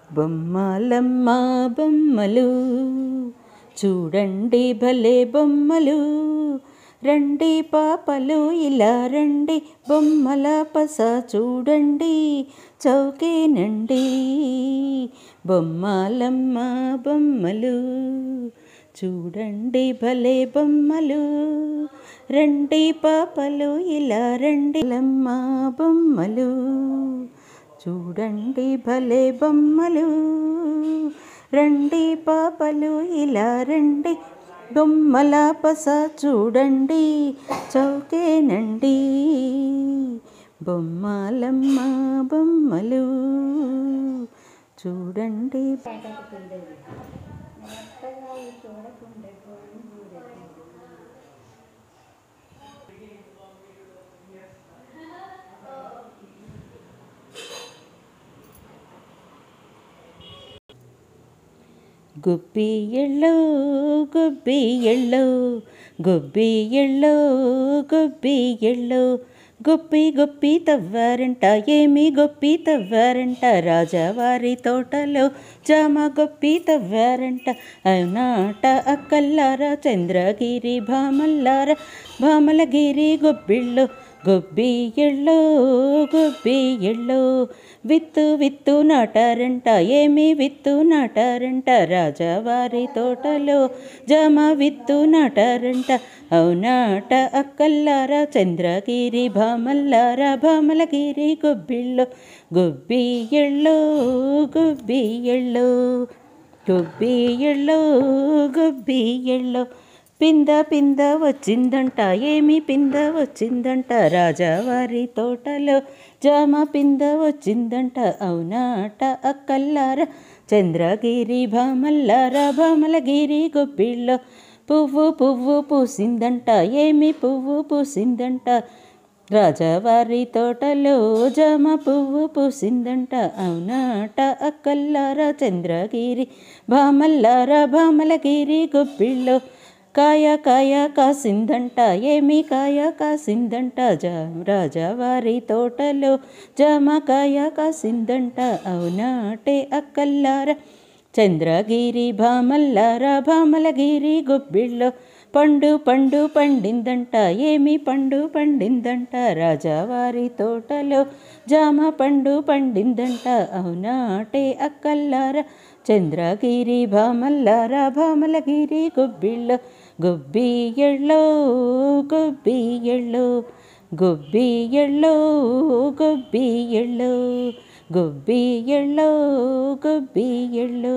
బొమ్మలమ్మ బొమ్మలు చూడండి భలే బొమ్మలు, రండి పాపలు ఇలా రండి, బొమ్మల పస చూడండి చౌకేనండి. బొమ్మలమ్మ బొమ్మలు చూడండి భలే బొమ్మలు, రండి పాపలు ఇలా రండి, లమ్మ బొమ్మలు చూడండి భలే బొమ్మలు, రండి పాపలు ఇలా రండి, బొమ్మల పస చూడండి చౌకేనండి. బొమ్మలమ్మ బొమ్మలు చూడండి. గుబ్బి ఎళ్ళో గుబ్బి ఎళ్ళో గుబ్బి ఎళ్ళో గుబ్బి ఎళ్ళో, గొప్పి గొప్పి తవ్వారంట, ఏమి గొప్పి తవ్వారంట, రాజావారి తోటలో జామ గొప్పి తవ్వారంట. అవునాట అక్కల్లారా చంద్రగిరి భామల్లారా, భామలగిరి గొబ్బిళ్ళో గొబ్బి ఎళ్ళో గొబ్బి ఎళ్ళో, విత్తు విత్తు నాటారంట, ఏమి విత్తు నాటారంట, రాజావారి తోటలో జామ విత్తు నాటారంట. అవునాట అక్కల్లారా చంద్రగిరి భామల్లారా, భామలగిరి గొబ్బిళ్ళో గొబ్బి ఎళ్ళో గొబ్బి ఎళ్ళో గొబ్బి ఎళ్ళో గొబ్బి ఎళ్ళో. పింద పింద వచ్చిందంట, ఏమి పింద వచ్చిందంట, రాజావారి తోటలో జామ పింద వచ్చిందంట. అవునాట అక్కల్లారా చంద్రగిరి భామల్లారా, భామలగిరి గొబ్బిళ్ళో పువ్వు పువ్వు పూసిందంట, ఏమి పువ్వు పూసిందంట, రాజావారి తోటలో జామ పువ్వు పూసిందంట. అవునాట అక్కల్లారా చంద్రగిరి భామల్లారా, భామలగిరి గొబ్బిళ్ళో కాయ కాయ కాసిందంట, ఏమి కాయ కాసిందంట, రాజావారి తోటలో జామకాయ కాసిందంట. అవునాటే అక్కల్లారా చంద్రగిరి భామల్లారా, భామలగిరి గొబ్బిళ్ళో పండు పండు పండిందంట, ఏమి పండు పండిందంట, రాజావారి తోటలో జామ పండు పండిందంట. అవునాటే అక్కల్లారా చంద్రగిరి భామల్లారా, భామలగిరి గొబ్బిళ్ళో గొబ్బి ఎళ్ళో గొబ్బి ఎళ్ళో గొబ్బి ఎళ్ళో గొబ్బి ఎళ్ళో గొబ్బి ఎళ్ళో గొబ్బి ఎళ్ళో.